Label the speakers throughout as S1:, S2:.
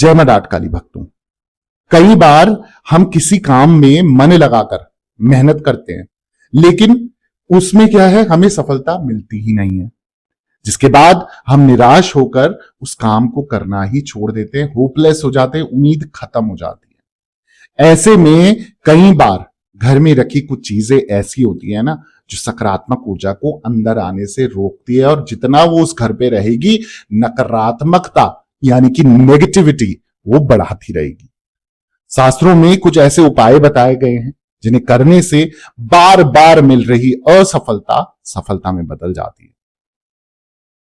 S1: जय मां डाट काली भक्तों। कई बार हम किसी काम में मन लगाकर मेहनत करते हैं, लेकिन उसमें क्या है, हमें सफलता मिलती ही नहीं है, जिसके बाद हम निराश होकर उस काम को करना ही छोड़ देते हैं, होपलेस हो जाते हैं, उम्मीद खत्म हो जाती है। ऐसे में कई बार घर में रखी कुछ चीजें ऐसी होती है ना, जो सकारात्मक ऊर्जा को अंदर आने से रोकती है, और जितना वो उस घर पे रहेगी, नकारात्मकता यानी कि नेगेटिविटी वो बढ़ाती रहेगी। शास्त्रों में कुछ ऐसे उपाय बताए गए हैं जिन्हें करने से बार बार मिल रही असफलता सफलता में बदल जाती है।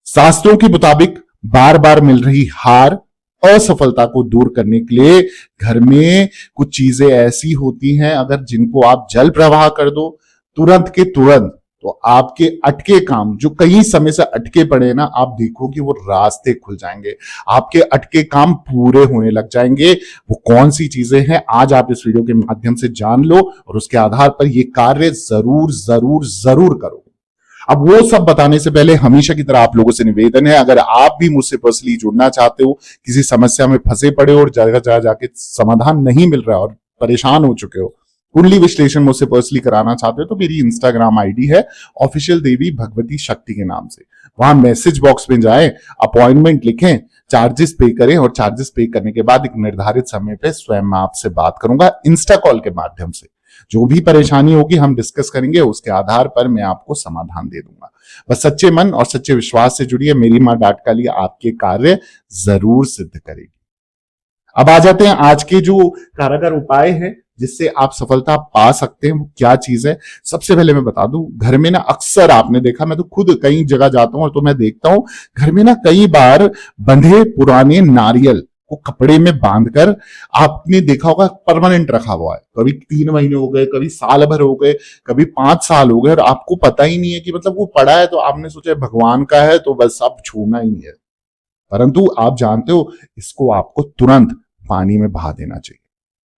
S1: शास्त्रों के मुताबिक बार बार मिल रही हार, असफलता को दूर करने के लिए घर में कुछ चीजें ऐसी होती हैं, अगर जिनको आप जल प्रवाह कर दो तुरंत के तुरंत, तो आपके अटके काम जो कई समय से अटके पड़े हैं ना, आप देखोगे वो रास्ते खुल जाएंगे, आपके अटके काम पूरे होने लग जाएंगे। वो कौन सी चीजें हैं, आज आप इस वीडियो के माध्यम से जान लो और उसके आधार पर ये कार्य जरूर जरूर जरूर करो। अब वो सब बताने से पहले हमेशा की तरह आप लोगों से निवेदन है, अगर आप भी मुझसे पर्सनली जुड़ना चाहते हो, किसी समस्या में फंसे पड़े हो और जगह जाके समाधान नहीं मिल रहा और परेशान हो चुके हो, कुंडली विश्लेषण मुझसे पर्सनली कराना चाहते हो, तो मेरी इंस्टाग्राम आईडी है ऑफिशियल देवी भगवती शक्ति के नाम से। वहां मैसेज बॉक्स में जाएं, अपॉइंटमेंट लिखें, चार्जेस पे करें, और चार्जेस पे करने के बाद एक निर्धारित समय पे स्वयं मैं आपसे बात करूंगा इंस्टा कॉल के माध्यम से। जो भी परेशानी होगी हम डिस्कस करेंगे, उसके आधार पर मैं आपको समाधान दे दूंगा। बस सच्चे मन और सच्चे विश्वास से जुड़िए, मेरी मां डाट काली आपके कार्य जरूर सिद्ध करेगी। अब आ जाते हैं आज के जो कारगर उपाय है जिससे आप सफलता पा सकते हैं, वो क्या चीज है। सबसे पहले मैं बता दूं, घर में ना अक्सर आपने देखा, मैं तो खुद कई जगह जाता हूं और तो मैं देखता हूं, घर में ना कई बार बंधे पुराने नारियल को कपड़े में बांधकर आपने देखा होगा परमानेंट रखा हुआ है। कभी 3 महीने हो गए, कभी साल भर हो गए, कभी 5 साल हो गए, और आपको पता ही नहीं है कि मतलब वो पड़ा है, तो आपने सोचा भगवान का है तो बस अब छूना ही नहीं है। परंतु आप जानते हो, इसको आपको तुरंत पानी में बहा देना चाहिए।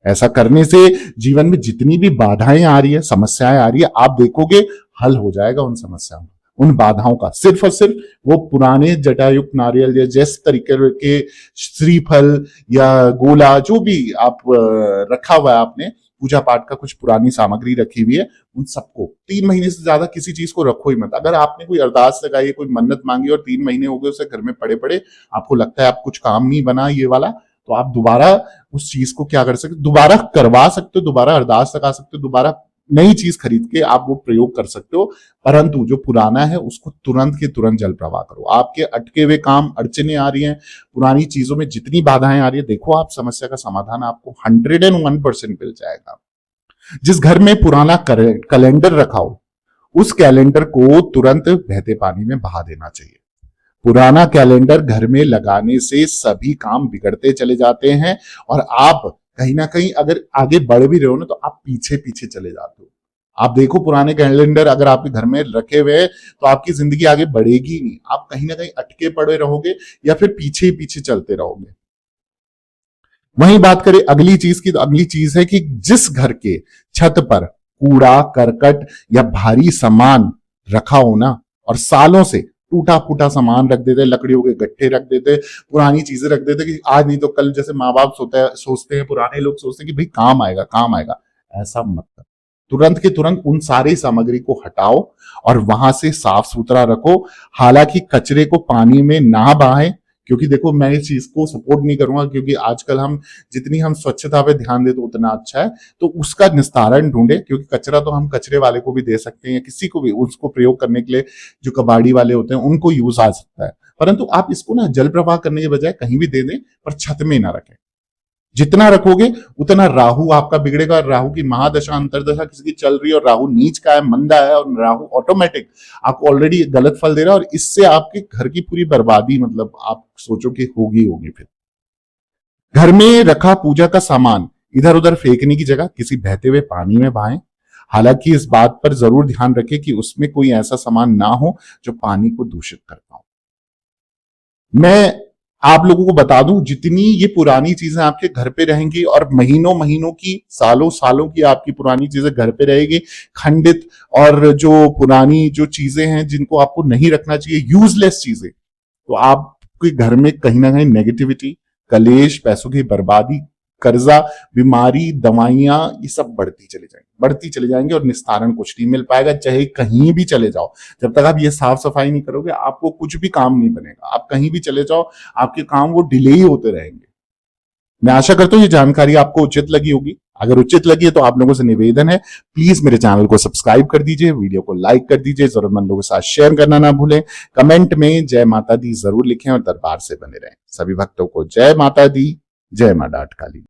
S1: ऐसा करने से जीवन में जितनी भी बाधाएं आ रही है, समस्याएं आ रही है, आप देखोगे हल हो जाएगा उन समस्याओं का, उन बाधाओं का। सिर्फ और सिर्फ वो पुराने जटायुक्त नारियल या जिस तरीके के श्रीफल या गोला जो भी आप रखा हुआ है, आपने पूजा पाठ का कुछ पुरानी सामग्री रखी हुई है, उन सबको 3 महीने से ज्यादा किसी चीज को रखो ही मत। अगर आपने कोई अरदास लगाई है, कोई मन्नत मांगी और 3 महीने हो गए उसे घर में पड़े पड़े, आपको लगता है आप कुछ काम नहीं बना ये वाला, तो आप दोबारा उस चीज को क्या कर सकते, दोबारा करवा सकते हो, दोबारा अरदास लगा सकते हो, दोबारा नई चीज खरीद के आप वो प्रयोग कर सकते हो। परंतु जो पुराना है उसको तुरंत के तुरंत जल प्रवाह करो। आपके अटके हुए काम, अड़चने आ रही हैं, पुरानी चीजों में जितनी बाधाएं आ रही है, देखो आप समस्या का समाधान आपको 101% मिल जाएगा। जिस घर में पुराना कैलेंडर रखा हो, उस कैलेंडर को तुरंत बहते पानी में बहा देना चाहिए। पुराना कैलेंडर घर में लगाने से सभी काम बिगड़ते चले जाते हैं, और आप कहीं ना कहीं अगर आगे बढ़ भी रहे हो ना, तो आप पीछे पीछे चले जाते हो। आप देखो, पुराने कैलेंडर अगर आपके घर में रखे हुए हैं, तो आपकी जिंदगी आगे बढ़ेगी नहीं, आप कहीं ना कहीं अटके पड़े रहोगे या फिर पीछे पीछे चलते रहोगे। वहीं बात करें अगली चीज की, तो अगली चीज है कि जिस घर के छत पर कूड़ा करकट या भारी सामान रखा हो ना, और सालों से टूटा फूटा सामान रख देते, लकड़ियों के गट्ठे रख देते, पुरानी चीजें रख देते कि आज नहीं तो कल, जैसे माँ बाप सोचते हैं, पुराने लोग सोचते हैं कि भाई काम आएगा काम आएगा, ऐसा मत कर। तुरंत के तुरंत उन सारी सामग्री को हटाओ और वहां से साफ सुथरा रखो। हालांकि कचरे को पानी में ना बहाएं, क्योंकि देखो मैं इस चीज को सपोर्ट नहीं करूंगा, क्योंकि आजकल हम जितनी हम स्वच्छता पे ध्यान दे तो उतना अच्छा है। तो उसका निस्तारण ढूंढे, क्योंकि कचरा तो हम कचरे वाले को भी दे सकते हैं, या किसी को भी उसको प्रयोग करने के लिए जो कबाड़ी वाले होते हैं उनको यूज आ सकता है। परंतु आप इसको ना जल प्रवाह करने के बजाय कहीं भी दे दें, पर छत में ना रखें। जितना रखोगे उतना राहु आपका बिगड़ेगा। राहु की महादशा अंतरदशा किसी की चल रही है और राहु नीच का है, मंदा है, और राहु ऑटोमेटिक आपको ऑलरेडी गलत फल दे रहा है, और इससे आपके घर की पूरी बर्बादी, मतलब आप सोचो कि होगी। फिर घर में रखा पूजा का सामान इधर उधर फेंकने की जगह किसी बहते हुए पानी में बहाएं। हालांकि इस बात पर जरूर ध्यान रखें कि उसमें कोई ऐसा सामान ना हो जो पानी को दूषित करता हो। मैं आप लोगों को बता दूं, जितनी ये पुरानी चीजें आपके घर पे रहेंगी और महीनों महीनों की, सालों सालों की आपकी पुरानी चीजें घर पे रहेगी, खंडित और जो पुरानी जो चीजें हैं जिनको आपको नहीं रखना चाहिए, यूजलेस चीजें, तो आपके घर में कहीं ना कहीं नेगेटिविटी, कलेश, पैसों की बर्बादी, कर्जा, बीमारी, दवाइयां, ये सब बढ़ती चली जाएंगी और निस्तारण कुछ नहीं मिल पाएगा, चाहे कहीं भी चले जाओ। जब तक आप ये साफ सफाई नहीं करोगे, आपको कुछ भी काम नहीं बनेगा। आप कहीं भी चले जाओ, आपके काम वो डिले ही होते रहेंगे। मैं आशा करता हूं ये जानकारी आपको उचित लगी होगी। अगर उचित लगी है तो आप लोगों से निवेदन है, प्लीज मेरे चैनल को सब्सक्राइब कर दीजिए, वीडियो को लाइक कर दीजिए, जरूरतमंद लोगों के साथ शेयर करना ना भूलें। कमेंट में जय माता दी जरूर लिखें और दरबार से बने रहें। सभी भक्तों को जय माता दी, जय मां डाट काली।